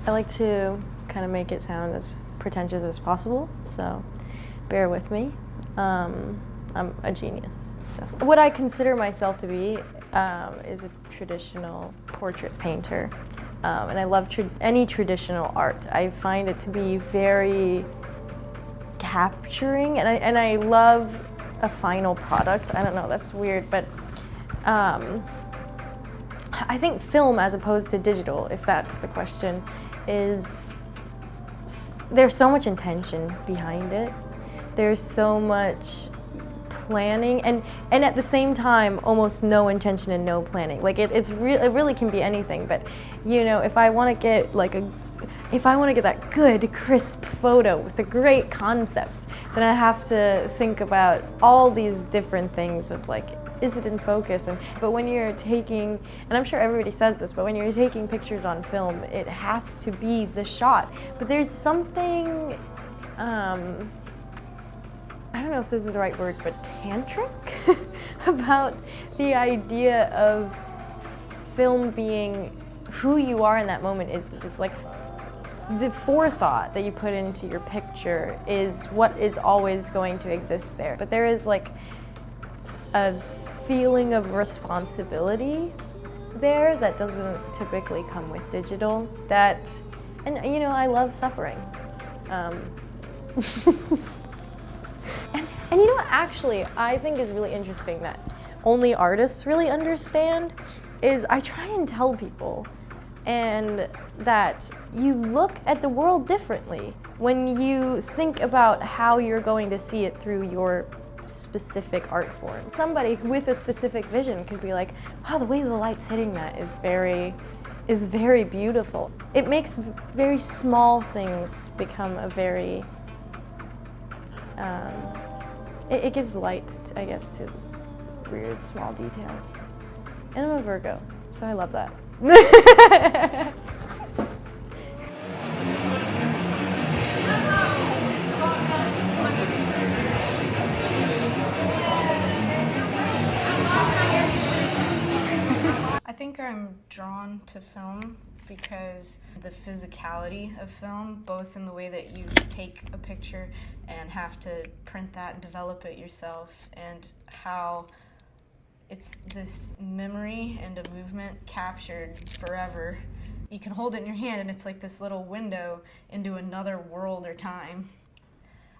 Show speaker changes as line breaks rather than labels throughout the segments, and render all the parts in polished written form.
I like to kind of make it sound as pretentious as possible, so bear with me. I'm a genius. So, what I consider myself to be is a traditional portrait painter, and I love any traditional art. I find it to be very capturing, and I love a final product. I don't know, that's weird, but I think film, as opposed to digital, if that's the question, is there's so much intention behind it. There's so much planning, and at the same time, almost no intention and no planning. Like it really can be anything. But you know, if I want to get that good, crisp photo with a great concept, then I have to think about all these different things of like, is it in focus? But when you're taking, and I'm sure everybody says this, but when you're taking pictures on film, it has to be the shot. But there's something, I don't know if this is the right word, but tantric about the idea of film being who you are in that moment. Is just like the forethought that you put into your picture is what is always going to exist there. But there is like a feeling of responsibility there that doesn't typically come with digital. And you know, I love suffering. And you know what actually I think is really interesting that only artists really understand is I try and tell people and that you look at the world differently when you think about how you're going to see it through your specific art form. Somebody with a specific vision could be like, wow, the way the light's hitting that is very beautiful. It makes very small things become a very, it gives light, I guess, to weird small details. And I'm a Virgo, so I love that.
I think I'm drawn to film because the physicality of film, both in the way that you take a picture and have to print that and develop it yourself, and how it's this memory and a movement captured forever. You can hold it in your hand and it's like this little window into another world or time.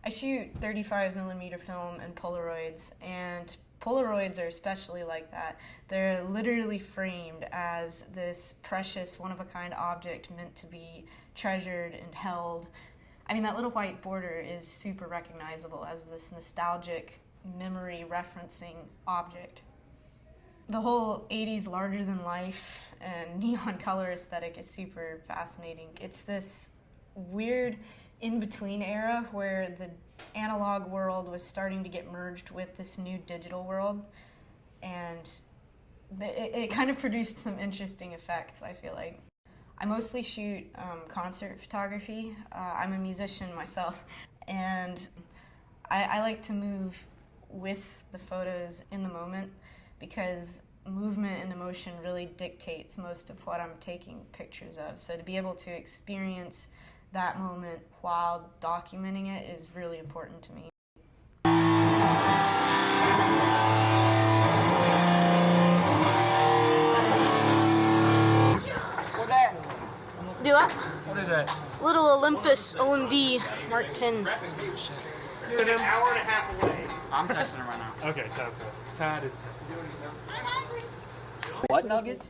I shoot 35mm film and Polaroids, and Polaroids are especially like that. They're literally framed as this precious, one-of-a-kind object meant to be treasured and held. I mean, that little white border is super recognizable as this nostalgic memory referencing object. The whole 80s larger-than-life and neon color aesthetic is super fascinating. It's this weird in-between era where the analog world was starting to get merged with this new digital world, and it kind of produced some interesting effects, I feel like. I mostly shoot concert photography. I'm a musician myself, and I like to move with the photos in the moment because movement and emotion really dictates most of what I'm taking pictures of. So to be able to experience that moment while documenting it is really important to me.
Do what?
What is that?
Little Olympus OMD Mark 10.
You're an hour and a half away. I'm texting him right now. Okay, sounds good. Todd is texting.
What nuggets?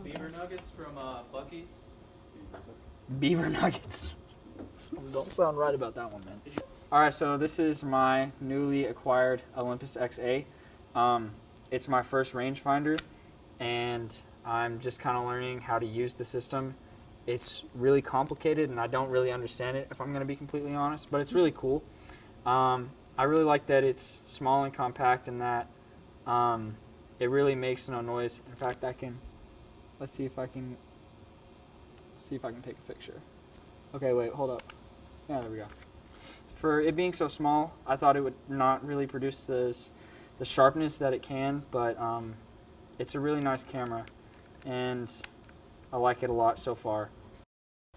Beaver nuggets from Buc-ee's.
Beaver nuggets. Don't sound right about that one, man.
Alright, so this is my newly acquired Olympus XA. It's my first rangefinder, and I'm just kind of learning how to use the system. It's really complicated, and I don't really understand it, if I'm going to be completely honest, but it's really cool. I really like that it's small and compact, and that it really makes no noise. In fact, let's see if I can take a picture. Okay, wait, hold up. Yeah, there we go. For it being so small, I thought it would not really produce the sharpness that it can, but it's a really nice camera, and I like it a lot so far.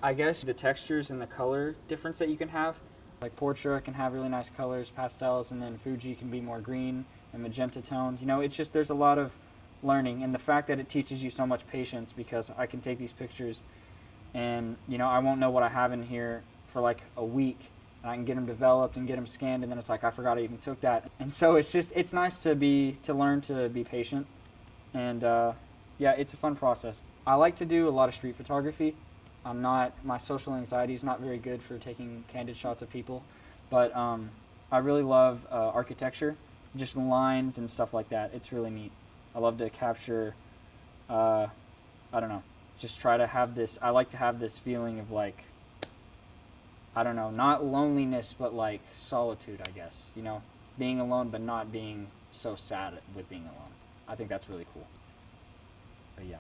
I guess the textures and the color difference that you can have. Like Portrait can have really nice colors, pastels, and then Fuji can be more green and magenta toned. You know, it's just, there's a lot of learning, and the fact that it teaches you so much patience, because I can take these pictures and, you know, I won't know what I have in here for like a week, and I can get them developed and get them scanned, and then it's like, I forgot I even took that. And so it's just, it's nice to learn to be patient, and yeah, it's a fun process. I like to do a lot of street photography. My social anxiety is not very good for taking candid shots of people, but I really love architecture, just lines and stuff like that. It's really neat. I love to capture, I don't know, just try to have this, I like to have this feeling of like, I don't know, not loneliness, but like solitude, I guess, you know, being alone, but not being so sad with being alone. I think that's really cool. But yeah.